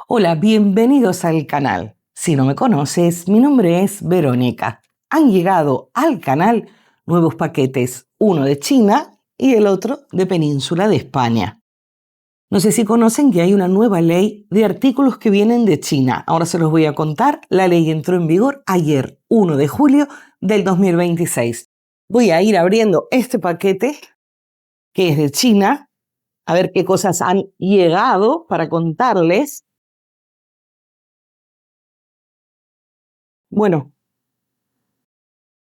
Hola, bienvenidos al canal. Si no me conoces, mi nombre es Verónica. Han llegado al canal nuevos paquetes, uno de China y el otro de Península de España. No sé si conocen que hay una nueva ley de artículos que vienen de China. Ahora se los voy a contar. La ley entró en vigor ayer, 1 de julio del 2026. Voy a ir abriendo este paquete que es de China, a ver qué cosas han llegado para contarles. Bueno,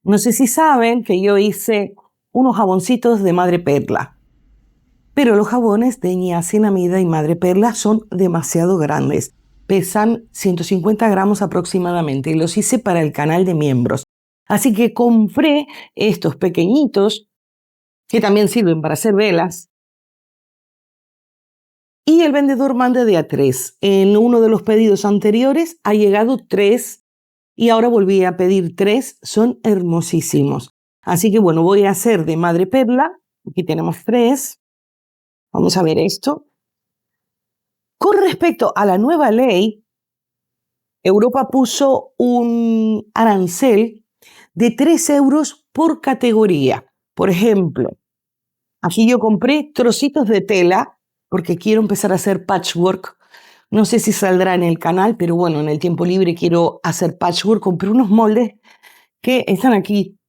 no sé si saben que yo hice unos jaboncitos de madre perla, pero los jabones de niacinamida y madre perla son demasiado grandes. Pesan 150 gramos aproximadamente y los hice para el canal de miembros. Así que compré estos pequeñitos que también sirven para hacer velas. Y el vendedor manda de a 3. En uno de los pedidos anteriores ha llegado 3 y ahora volví a pedir 3. Son hermosísimos. Así que bueno, voy a hacer de madre perla. Aquí tenemos 3. Vamos a ver esto. Con respecto a la nueva ley, Europa puso un arancel de 3 euros por categoría. Por ejemplo, aquí yo compré trocitos de tela porque quiero empezar a hacer patchwork. No sé si saldrá en el canal, pero bueno, en el tiempo libre quiero hacer patchwork. Compré unos moldes que están aquí.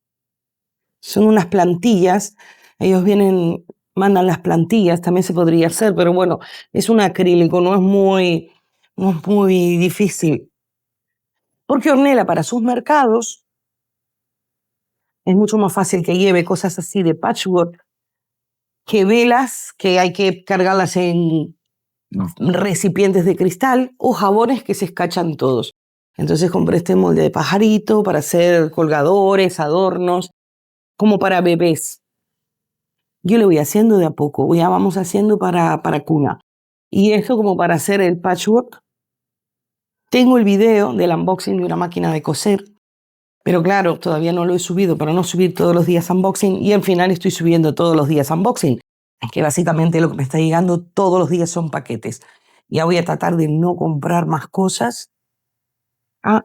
Son unas plantillas. Ellos mandan las plantillas, también se podría hacer, pero bueno, es un acrílico, no es muy difícil. Porque Ornella para sus mercados es mucho más fácil que lleve cosas así de patchwork que velas que hay que cargarlas en recipientes de cristal o jabones que se escachan todos. Entonces compré este molde de pajarito para hacer colgadores, adornos, como para bebés. Yo lo voy haciendo de a poco, ya vamos haciendo para cuna. Y esto como para hacer el patchwork. Tengo el video del unboxing de una máquina de coser, pero claro, todavía no lo he subido para no subir todos los días unboxing y al final estoy subiendo todos los días unboxing. Es que básicamente lo que me está llegando todos los días son paquetes. Ya voy a tratar de no comprar más cosas.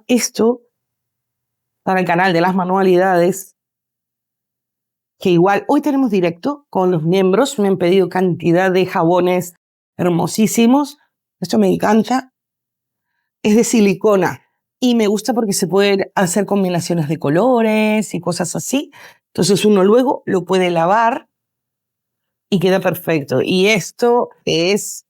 Esto para el canal de las manualidades, que igual hoy tenemos directo con los miembros. Me han pedido cantidad de jabones hermosísimos. Esto me encanta. Es de silicona y me gusta porque se pueden hacer combinaciones de colores y cosas así. Entonces uno luego lo puede lavar y queda perfecto. Y esto es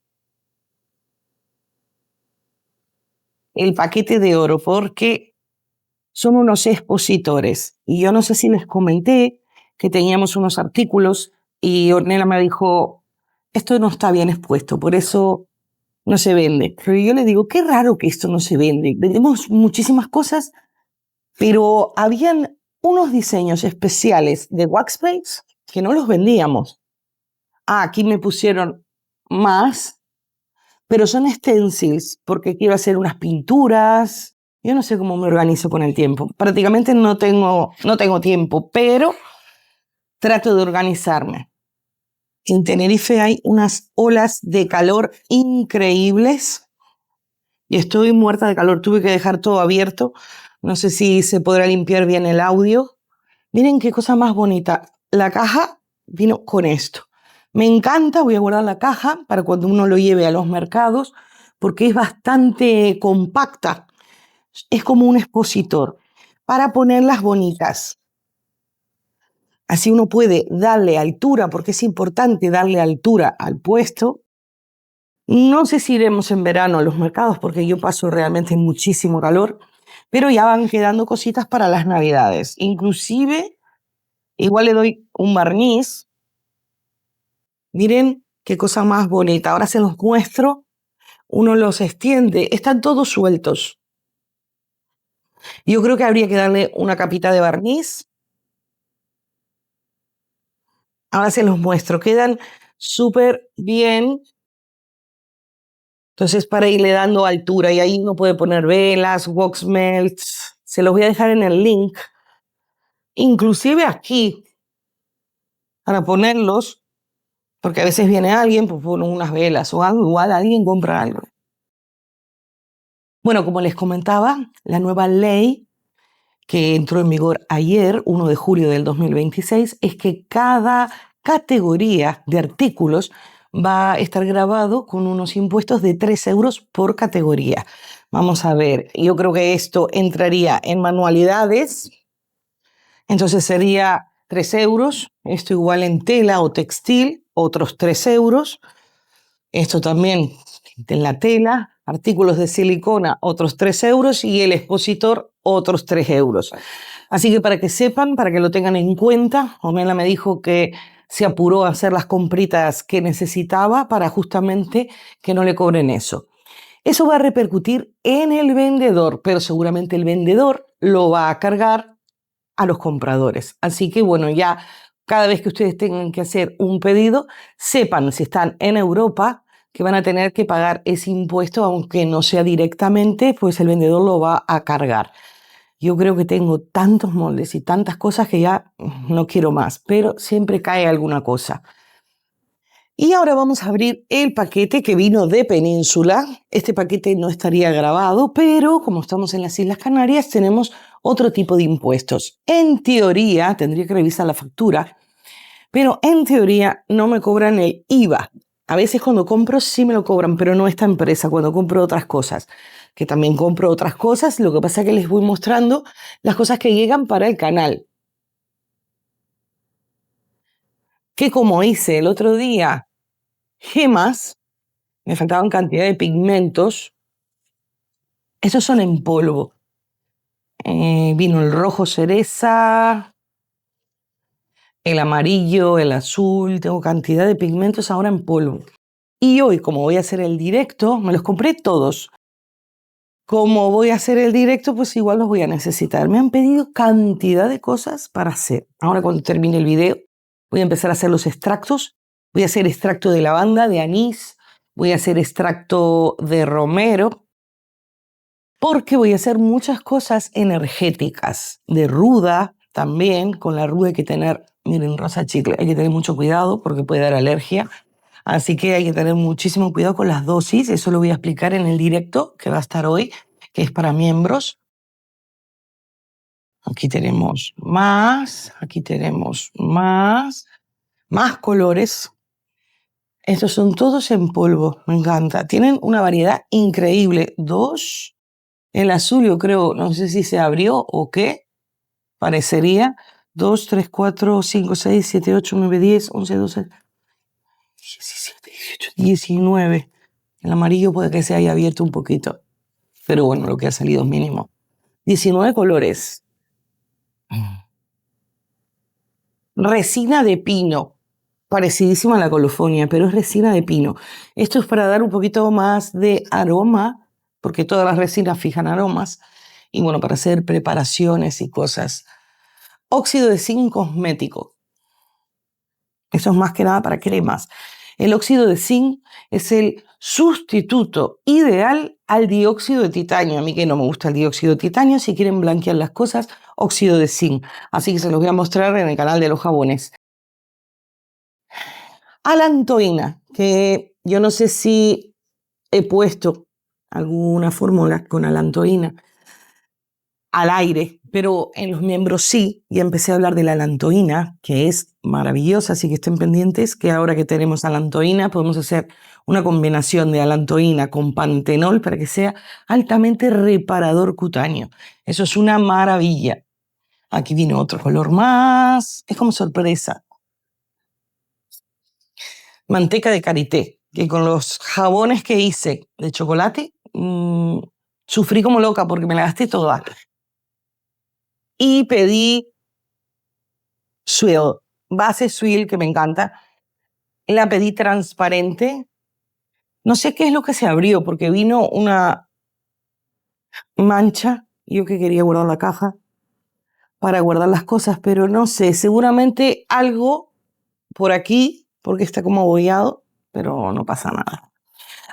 el paquete de oro porque son unos expositores. Y yo no sé si les comenté que teníamos unos artículos y Ornella me dijo, esto no está bien expuesto, por eso no se vende. Pero yo le digo, qué raro que esto no se vende. Vendemos muchísimas cosas, pero habían unos diseños especiales de wax paints que no los vendíamos. Aquí me pusieron más, pero son stencils porque quiero hacer unas pinturas. Yo no sé cómo me organizo con el tiempo. Prácticamente no tengo tiempo, pero trato de organizarme. En Tenerife hay unas olas de calor increíbles y estoy muerta de calor. Tuve que dejar todo abierto. No sé si se podrá limpiar bien el audio. Miren qué cosa más bonita. La caja vino con esto. Me encanta, voy a guardar la caja para cuando uno lo lleve a los mercados porque es bastante compacta. Es como un expositor para ponerlas bonitas. Así uno puede darle altura, porque es importante darle altura al puesto. No sé si iremos en verano a los mercados porque yo paso realmente muchísimo calor, pero ya van quedando cositas para las navidades. Inclusive, igual le doy un barniz. Miren qué cosa más bonita. Ahora se los muestro. Uno los extiende. Están todos sueltos. Yo creo que habría que darle una capita de barniz. Ahora se los muestro. Quedan súper bien. Entonces, para irle dando altura, y ahí uno puede poner velas, wax melts. Se los voy a dejar en el link. Inclusive aquí, para ponerlos, porque a veces viene alguien, pues pone unas velas o algo, igual alguien compra algo. Bueno, como les comentaba, la nueva ley que entró en vigor ayer, 1 de julio del 2026, es que cada categoría de artículos va a estar grabado con unos impuestos de 3 euros por categoría. Vamos a ver, yo creo que esto entraría en manualidades, entonces sería 3 euros, esto igual en tela o textil, otros 3 euros, esto también en la tela, artículos de silicona, otros 3 euros y el expositor, otros 3 euros. Así que para que sepan, para que lo tengan en cuenta, Omela me dijo que se apuró a hacer las compritas que necesitaba para justamente que no le cobren eso. Eso va a repercutir en el vendedor, pero seguramente el vendedor lo va a cargar a los compradores. Así que bueno, ya cada vez que ustedes tengan que hacer un pedido, sepan si están en Europa que van a tener que pagar ese impuesto, aunque no sea directamente, pues el vendedor lo va a cargar. Yo creo que tengo tantos moldes y tantas cosas que ya no quiero más, pero siempre cae alguna cosa. Y ahora vamos a abrir el paquete que vino de Península. Este paquete no estaría grabado, pero como estamos en las Islas Canarias, tenemos otro tipo de impuestos. En teoría, tendría que revisar la factura, pero en teoría no me cobran el IVA. A veces cuando compro sí me lo cobran, pero no esta empresa, cuando compro otras cosas, que también compro otras cosas. Lo que pasa es que les voy mostrando las cosas que llegan para el canal. Que como hice el otro día, gemas, me faltaban cantidad de pigmentos. Esos son en polvo. Vino el rojo cereza, el amarillo, el azul. Tengo cantidad de pigmentos ahora en polvo. Y hoy, como voy a hacer el directo, me los compré todos. Como voy a hacer el directo, pues igual los voy a necesitar. Me han pedido cantidad de cosas para hacer. Ahora cuando termine el video, voy a empezar a hacer los extractos. Voy a hacer extracto de lavanda, de anís. Voy a hacer extracto de romero. Porque voy a hacer muchas cosas energéticas. De ruda también. Con la ruda hay que tener, miren, rosa chicle, hay que tener mucho cuidado porque puede dar alergia. Así que hay que tener muchísimo cuidado con las dosis. Eso lo voy a explicar en el directo que va a estar hoy, que es para miembros. Aquí tenemos más, aquí tenemos más colores. Estos son todos en polvo, me encanta. Tienen una variedad increíble. Dos, el azul yo creo, no sé si se abrió o qué, parecería. 2, 3, 4, 5, 6, 7, 8, 9, 10, 11, 12, 17, 18, 19. El amarillo puede que se haya abierto un poquito, pero bueno, lo que ha salido es mínimo. 19 colores. Resina de pino, parecidísima a la colofonia, pero es resina de pino. Esto es para dar un poquito más de aroma, porque todas las resinas fijan aromas, y bueno, para hacer preparaciones y cosas. Óxido de zinc cosmético. Eso es más que nada para cremas. El óxido de zinc es el sustituto ideal al dióxido de titanio. A mí que no me gusta el dióxido de titanio, si quieren blanquear las cosas, óxido de zinc. Así que se los voy a mostrar en el canal de los jabones. Alantoína, que yo no sé si he puesto alguna fórmula con alantoína al aire, pero en los miembros sí, y empecé a hablar de la alantoína, que es maravillosa, así que estén pendientes que ahora que tenemos alantoína podemos hacer una combinación de alantoína con pantenol para que sea altamente reparador cutáneo. Eso es una maravilla. Aquí viene otro color más, es como sorpresa. Manteca de karité, que con los jabones que hice de chocolate, sufrí como loca porque me la gasté toda. Y pedí Swill, base Swill, que me encanta. La pedí transparente. No sé qué es lo que se abrió, porque vino una mancha. Yo que quería guardar la caja para guardar las cosas, pero no sé, seguramente algo por aquí, porque está como abollado, pero no pasa nada.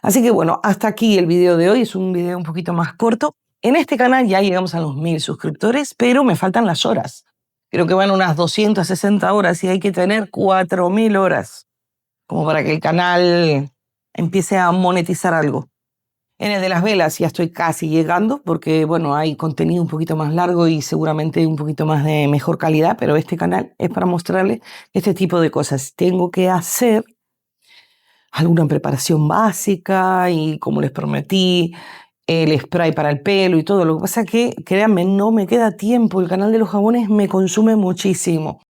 Así que bueno, hasta aquí el video de hoy. Es un video un poquito más corto. En este canal ya llegamos a los 1000 suscriptores, pero me faltan las horas. Creo que van unas 260 horas y hay que tener 4000 horas como para que el canal empiece a monetizar algo. En el de las velas ya estoy casi llegando porque, bueno, hay contenido un poquito más largo y seguramente un poquito más de mejor calidad, pero este canal es para mostrarles este tipo de cosas. Tengo que hacer alguna preparación básica y, como les prometí, el spray para el pelo y todo. Lo que pasa es que, créanme, no me queda tiempo. El canal de los jabones me consume muchísimo.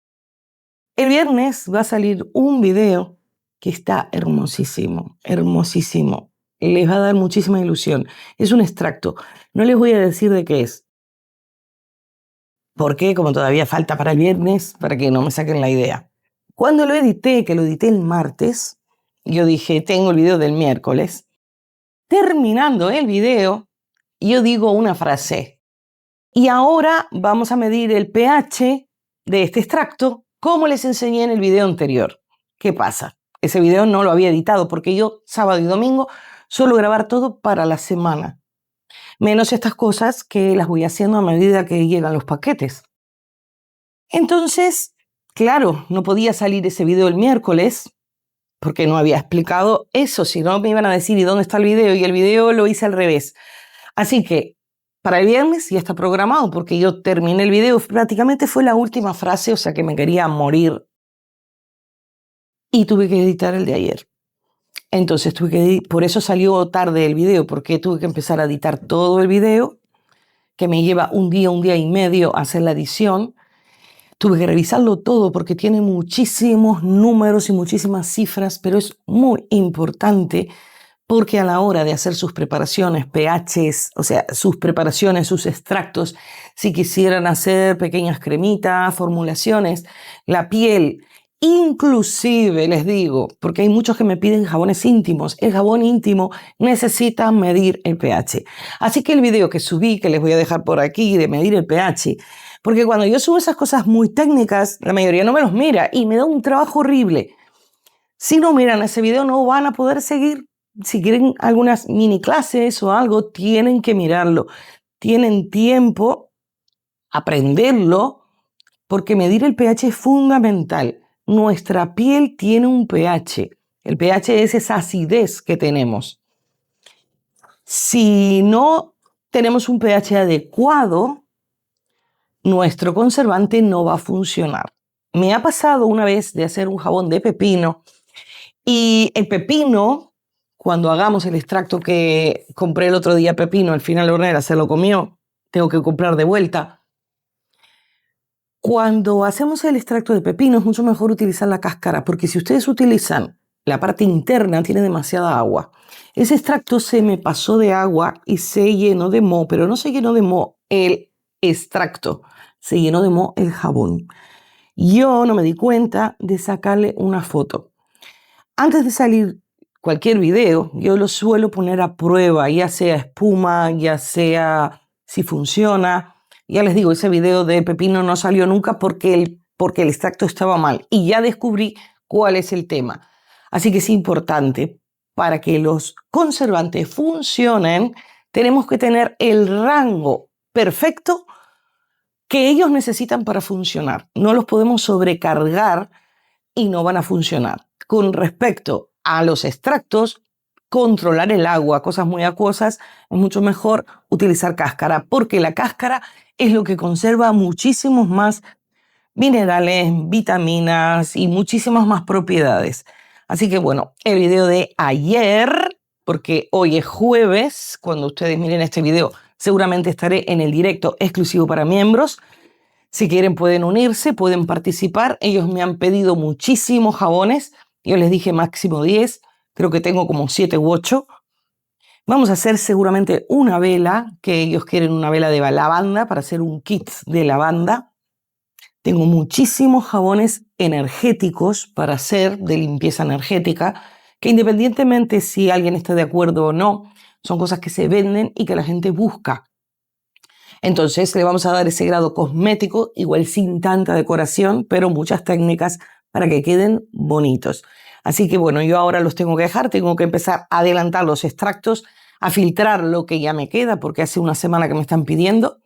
El viernes va a salir un video que está hermosísimo, hermosísimo. Les va a dar muchísima ilusión. Es un extracto. No les voy a decir de qué es. Porque como todavía falta para el viernes, para que no me saquen la idea. Cuando lo edité, que lo edité el martes, yo dije, tengo el video del miércoles. Terminando el video, yo digo una frase. Y ahora vamos a medir el pH de este extracto, como les enseñé en el video anterior. ¿Qué pasa? Ese video no lo había editado porque yo sábado y domingo suelo grabar todo para la semana. Menos estas cosas que las voy haciendo a medida que llegan los paquetes. Entonces, claro, no podía salir ese video el miércoles porque no había explicado eso, si no me iban a decir ¿y dónde está el video? Y el video lo hice al revés. Así que para el viernes ya está programado porque yo terminé el video, prácticamente fue la última frase, o sea que me quería morir. Y tuve que editar el de ayer. Entonces por eso salió tarde el video, porque tuve que empezar a editar todo el video, que me lleva un día y medio hacer la edición. Tuve que revisarlo todo porque tiene muchísimos números y muchísimas cifras, pero es muy importante porque a la hora de hacer sus preparaciones, pHs, o sea, sus preparaciones, sus extractos, si quisieran hacer pequeñas cremitas, formulaciones, la piel, inclusive les digo, porque hay muchos que me piden jabones íntimos, el jabón íntimo necesita medir el pH. Así que el video que subí, que les voy a dejar por aquí, de medir el pH, porque cuando yo subo esas cosas muy técnicas, la mayoría no me los mira y me da un trabajo horrible. Si no miran ese video no van a poder seguir. Si quieren algunas mini clases o algo, tienen que mirarlo. Tienen tiempo, aprenderlo, porque medir el pH es fundamental. Nuestra piel tiene un pH. El pH es esa acidez que tenemos. Si no tenemos un pH adecuado, nuestro conservante no va a funcionar. Me ha pasado una vez de hacer un jabón de pepino y el pepino, cuando hagamos el extracto que compré el otro día pepino, al final la hornera se lo comió, tengo que comprar de vuelta. Cuando hacemos el extracto de pepino es mucho mejor utilizar la cáscara, porque si ustedes utilizan la parte interna tiene demasiada agua. Ese extracto se me pasó de agua y se llenó de moho, pero no se llenó de moho el extracto, se llenó de moho el jabón. Yo no me di cuenta de sacarle una foto. Antes de salir cualquier video, yo lo suelo poner a prueba, ya sea espuma, ya sea si funciona. Ya les digo, ese video de pepino no salió nunca porque el extracto estaba mal. Y ya descubrí cuál es el tema. Así que es importante, para que los conservantes funcionen, tenemos que tener el rango perfecto que ellos necesitan para funcionar. No los podemos sobrecargar y no van a funcionar. Con respecto a los extractos, controlar el agua, cosas muy acuosas, es mucho mejor utilizar cáscara, porque la cáscara es lo que conserva muchísimos más minerales, vitaminas y muchísimas más propiedades. Así que bueno, el video de ayer, porque hoy es jueves, cuando ustedes miren este video, seguramente estaré en el directo exclusivo para miembros. Si quieren pueden unirse, pueden participar. Ellos me han pedido muchísimos jabones. Yo les dije máximo 10. Creo que tengo como 7 u 8. Vamos a hacer seguramente una vela, que ellos quieren una vela de lavanda para hacer un kit de lavanda. Tengo muchísimos jabones energéticos para hacer de limpieza energética, que independientemente si alguien está de acuerdo o no, son cosas que se venden y que la gente busca. Entonces le vamos a dar ese grado cosmético, igual sin tanta decoración, pero muchas técnicas para que queden bonitos. Así que bueno, yo ahora los tengo que dejar, tengo que empezar a adelantar los extractos, a filtrar lo que ya me queda, porque hace una semana que me están pidiendo.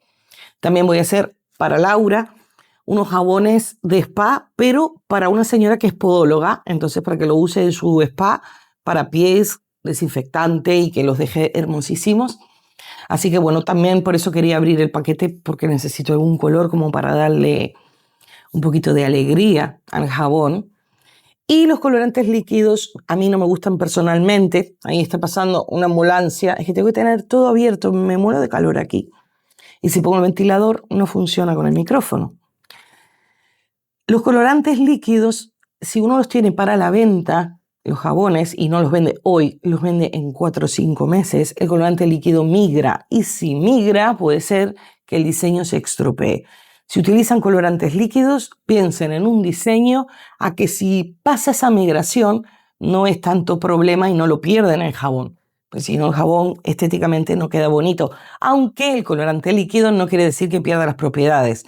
También voy a hacer para Laura unos jabones de spa, pero para una señora que es podóloga, entonces para que lo use en su spa, para pies, desinfectante y que los deje hermosísimos. Así que bueno, también por eso quería abrir el paquete, porque necesito algún color como para darle un poquito de alegría al jabón. Y los colorantes líquidos a mí no me gustan personalmente. Ahí está pasando una ambulancia. Es que tengo que tener todo abierto, me muero de calor aquí. Y si pongo el ventilador, no funciona con el micrófono. Los colorantes líquidos, si uno los tiene para la venta, los jabones, y no los vende hoy, los vende en 4 o 5 meses, el colorante líquido migra. Y si migra, puede ser que el diseño se estropee. Si utilizan colorantes líquidos, piensen en un diseño a que si pasa esa migración, no es tanto problema y no lo pierden el jabón. Pues si no, el jabón estéticamente no queda bonito. Aunque el colorante líquido no quiere decir que pierda las propiedades.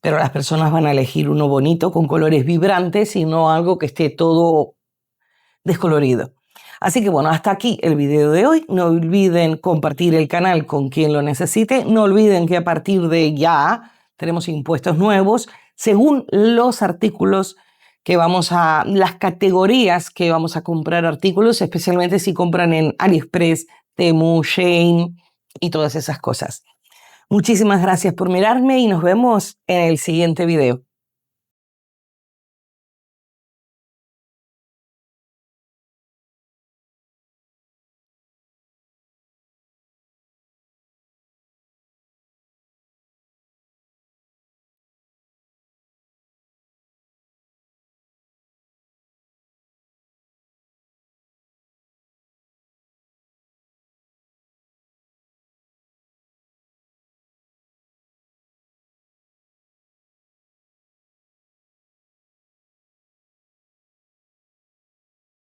Pero las personas van a elegir uno bonito, con colores vibrantes, y no algo que esté todo descolorido. Así que bueno, hasta aquí el video de hoy. No olviden compartir el canal con quien lo necesite. No olviden que a partir de ya tenemos impuestos nuevos según los artículos que las categorías que vamos a comprar artículos, especialmente si compran en AliExpress, Temu, Shein y todas esas cosas. Muchísimas gracias por mirarme y nos vemos en el siguiente video.